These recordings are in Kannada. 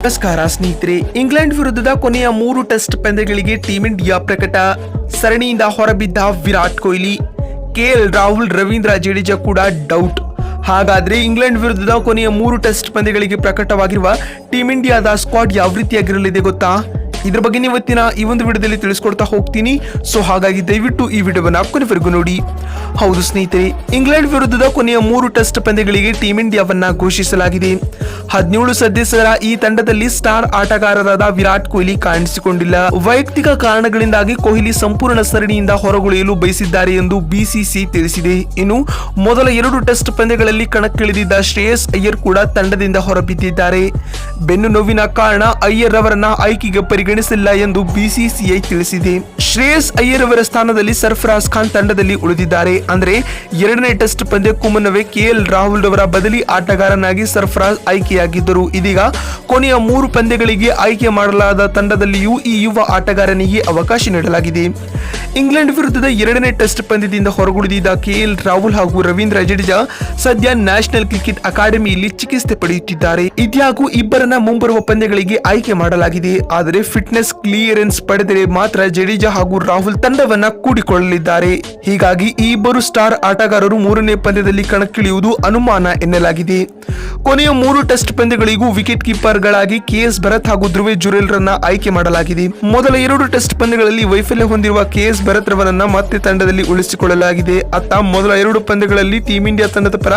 ನಮಸ್ಕಾರ ಸ್ನೇಹಿತರೆ. ಇಂಗ್ಲೆಂಡ್ ವಿರುದ್ಧದ ಕೊನೆಯ 3 ಟೆಸ್ಟ್ ಪಂದ್ಯಗಳಿಗೆ ಟೀಂ ಇಂಡಿಯಾ ಪ್ರಕಟ. ಸರಣಿಯಿಂದ ಹೊರಬಿದ್ದ ವಿರಾಟ್ ಕೊಹ್ಲಿ, ಕೆಎಲ್ ರಾಹುಲ್, ರವೀಂದ್ರ ಜಡೇಜಾ ಕೂಡ ಡೌಟ್. ಹಾಗಾದ್ರೆ ಇಂಗ್ಲೆಂಡ್ ವಿರುದ್ಧದ ಕೊನೆಯ 3 ಟೆಸ್ಟ್ ಪಂದ್ಯಗಳಿಗೆ ಪ್ರಕಟವಾಗಿರುವ ಟೀಂ ಇಂಡಿಯಾದ ಸ್ಕ್ವಾಡ್ ಯಾವ ರೀತಿಯಾಗಿರಲಿದೆ ಗೊತ್ತಾ? ಇದ್ರ ಬಗ್ಗೆ ಇವತ್ತಿನ ಈ ಒಂದು ವಿಡಿಯೋದಲ್ಲಿ ತಿಳಿಸ್ಕೊಡ್ತಾ ಹೋಗ್ತೀನಿ. ಸೊ ಹಾಗಾಗಿ ದಯವಿಟ್ಟು ಈ ವಿಡಿಯೋವನ್ನ ಕೊನೆವರೆಗೂ ನೋಡಿ. ಹೌದು ಸ್ನೇಹಿತರೆ, ಇಂಗ್ಲೆಂಡ್ ವಿರುದ್ಧದ ಕೊನೆಯ 3 ಟೆಸ್ಟ್ ಪಂದ್ಯಗಳಿಗೆ ಟೀಂ ಇಂಡಿಯಾವನ್ನ ಘೋಷಿಸಲಾಗಿದೆ. 17 ಸದಸ್ಯರ ಈ ತಂಡದಲ್ಲಿ ಸ್ಟಾರ್ ಆಟಗಾರರಾದ ವಿರಾಟ್ ಕೊಹ್ಲಿ ಕಾಣಿಸಿಕೊಂಡಿಲ್ಲ. ವೈಯಕ್ತಿಕ ಕಾರಣಗಳಿಂದಾಗಿ ಕೊಹ್ಲಿ ಸಂಪೂರ್ಣ ಸರಣಿಯಿಂದ ಹೊರಗುಳಿಯಲು ಬಯಸಿದ್ದಾರೆ ಎಂದು ಬಿಸಿಸಿ ತಿಳಿಸಿದೆ. ಇನ್ನು ಮೊದಲ 2 ಟೆಸ್ಟ್ ಪಂದ್ಯಗಳಲ್ಲಿ ಕಣಕ್ಕಿಳಿದಿದ್ದ ಶ್ರೇಯಸ್ ಅಯ್ಯರ್ ಕೂಡ ತಂಡದಿಂದ ಹೊರಬಿದ್ದಿದ್ದಾರೆ. ಬೆನ್ನು ನೋವಿನ ಕಾರಣ ಅಯ್ಯರ್ ಅವರನ್ನ ಆಯ್ಕೆಗೆ ಪರಿಗಣಿಸಿಲ್ಲ ಎಂದು ಬಿಸಿಸಿಐ ತಿಳಿಸಿದೆ. ಶ್ರೇಯಸ್ ಅಯ್ಯರ್ ಅವರ ಸ್ಥಾನದಲ್ಲಿ ಸರ್ಫರಾಜ್ ಖಾನ್ ತಂಡದಲ್ಲಿ ಉಳಿದಿದ್ದಾರೆ. ಅಂದ್ರೆ 2ನೇ ಟೆಸ್ಟ್ ಪಂದ್ಯಕ್ಕೂ ಮುನ್ನವೇ ಕೆಎಲ್ ರಾಹುಲ್ ಅವರ ಬದಲಿ ಆಟಗಾರನಾಗಿ ಸರ್ಫರಾಜ್ ಆಯ್ಕೆಯಾಗಿದ್ದರು. ಇದೀಗ ಕೊನೆಯ 3 ಪಂದ್ಯಗಳಿಗೆ ಆಯ್ಕೆ ಮಾಡಲಾದ ತಂಡದಲ್ಲಿಯೂ ಈ ಯುವ ಆಟಗಾರನಿಗೆ ಅವಕಾಶ ನೀಡಲಾಗಿದೆ. ಇಂಗ್ಲೆಂಡ್ ವಿರುದ್ಧದ 2ನೇ ಟೆಸ್ಟ್ ಪಂದ್ಯದಿಂದ ಹೊರಗುಳಿದಿದ್ದ ಕೆಎಲ್ ರಾಹುಲ್ ಹಾಗೂ ರವೀಂದ್ರ ಜಡೇಜಾ ಸದ್ಯ ನ್ಯಾಷನಲ್ ಕ್ರಿಕೆಟ್ ಅಕಾಡೆಮಿಯಲ್ಲಿ ಚಿಕಿತ್ಸೆ ಪಡೆಯುತ್ತಿದ್ದಾರೆ. ಇದ್ಯಾಗೂ ಇಬ್ಬರನ್ನ ಮುಂಬರುವ ಪಂದ್ಯಗಳಿಗೆ ಆಯ್ಕೆ ಮಾಡಲಾಗಿದೆ. ಆದರೆ ಫಿಟ್ನೆಸ್ ಕ್ಲಿಯರೆನ್ಸ್ ಪಡೆದರೆ ಮಾತ್ರ ಜಡೇಜಾ ಹಾಗೂ ರಾಹುಲ್ ತಂಡವನ್ನ ಕೂಡಿಕೊಳ್ಳಲಿದ್ದಾರೆ. ಹೀಗಾಗಿ ಈ ಇಬ್ಬರು ಸ್ಟಾರ್ ಆಟಗಾರರು 3ನೇ ಪಂದ್ಯದಲ್ಲಿ ಕಣಕ್ಕಿಳಿಯುವುದು ಅನುಮಾನ ಎನ್ನಲಾಗಿದೆ. ಕೊನೆಯ 3 ಟೆಸ್ಟ್ ಪಂದ್ಯಗಳಿಗೂ ವಿಕೆಟ್ ಕೀಪರ್ ಗಳಾಗಿ ಕೆಎಸ್ ಭರತ್ ಹಾಗೂ ಧ್ರುವ ಜುರೇಲ್ ರನ್ನ ಆಯ್ಕೆ ಮಾಡಲಾಗಿದೆ. ಮೊದಲ 2 ಟೆಸ್ಟ್ ಪಂದ್ಯಗಳಲ್ಲಿ ವೈಫಲ್ಯ ಹೊಂದಿರುವ ಕೆಎಸ್ ಭರತ್ ರವರನ್ನ ಮತ್ತೆ ತಂಡದಲ್ಲಿ ಉಳಿಸಿಕೊಳ್ಳಲಾಗಿದೆ. ಅತ್ತ ಮೊದಲ 2 ಪಂದ್ಯಗಳಲ್ಲಿ ಟೀಂ ಇಂಡಿಯಾ ತಂಡದ ಪರ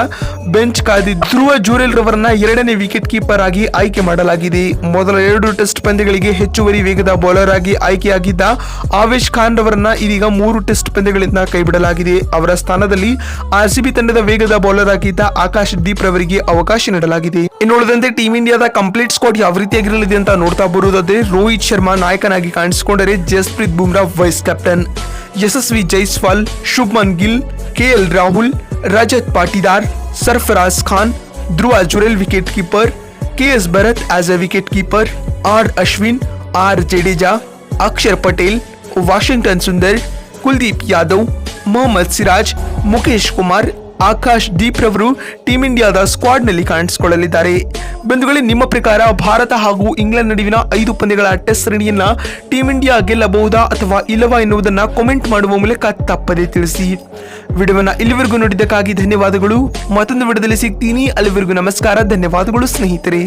ಬೆಂಚ್ ಕಾದಿದ್ದ ಧ್ರುವ ಜುರೇಲ್ ರವರನ್ನ 2ನೇ ವಿಕೆಟ್ ಕೀಪರ್ ಆಗಿ ಆಯ್ಕೆ ಮಾಡಲಾಗಿದೆ. ಮೊದಲ 2 ಟೆಸ್ಟ್ ಪಂದ್ಯಗಳಿಗೆ ಹೆಚ್ಚುವರಿ ವೇಗದ ಬೌಲರ್ ಆಗಿ ಆಯ್ಕೆಯಾಗಿದ್ದ ಆವೇಶ್ ಖಾನ್ ರವರನ್ನ ಇದೀಗ 3 ಟೆಸ್ಟ್ ಪಂದ್ಯಗಳಿಂದ ಕೈಬಿಡಲಾಗಿದೆ. ಅವರ ಸ್ಥಾನದಲ್ಲಿ ಆರ್ಸಿಬಿ ತಂಡದ ವೇಗದ ಬೌಲರ್ ಆಗಿದ್ದ ಆಕಾಶ್ ದೀಪ್ ರವರಿಗೆ ಅವಕಾಶ ನೀಡಲಾಗಿದೆ. ಇನ್ನುಳಿದಂತೆ ಟೀಂ ಇಂಡಿಯಾದ ಕಂಪ್ಲೀಟ್ ಸ್ಕ್ವಾಡ್ ಯಾವ ರೀತಿಯಾಗಿರಲಿದೆ ಅಂತ ನೋಡ್ತಾ ಬರುವುದಾದ್ರೆ, ರೋಹಿತ್ ಶರ್ಮಾ ನಾಯಕನಾಗಿ ಕಾಣಿಸಿಕೊಂಡರೆ Jasprit Bumrah vice captain, Yashasvi Jaiswal, Shubman Gill, KL Rahul, Rajat Patidar, Sarfaraz Khan, Dhruv Jurel wicket keeper, KS Bharat as a wicket keeper, R Ashwin, R Jadeja, Axar Patel, Washington Sundar, Kuldeep Yadav, Mohammed Siraj, Mukesh Kumar, Akash Deep ರವರು ಟೀಂ ಇಂಡಿಯಾದ ಸ್ಕ್ವಾಡ್ ನಲ್ಲಿ ಕಾಣಿಸಿಕೊಳ್ಳಲಿದ್ದಾರೆ. ಬಂಧುಗಳೇ, ನಿಮ್ಮ ಪ್ರಕಾರ ಭಾರತ ಹಾಗೂ ಇಂಗ್ಲೆಂಡ್ ನಡುವಿನ 5 ಪಂದ್ಯಗಳ ಟೆಸ್ಟ್ ಸರಣಿಯನ್ನ ಟೀಂ ಇಂಡಿಯಾ ಗೆಲ್ಲಬಹುದಾ ಅಥವಾ ಇಲ್ಲವಾ ಎನ್ನುವುದನ್ನ ಕಾಮೆಂಟ್ ಮಾಡುವ ಮೂಲಕ ತಪ್ಪದೇ ತಿಳಿಸಿ. ವಿಡಿಯೋವನ್ನ ಇಲ್ಲಿವರೆಗೂ ನೋಡಿದ್ದಕ್ಕಾಗಿ ಧನ್ಯವಾದಗಳು. ಮತ್ತೊಂದು ವಿಡಿಯೋದಲ್ಲಿ ಸಿಗ್ತೀನಿ. ಅಲ್ಲಿವರೆಗೂ ನಮಸ್ಕಾರ. ಧನ್ಯವಾದಗಳು ಸ್ನೇಹಿತರೆ.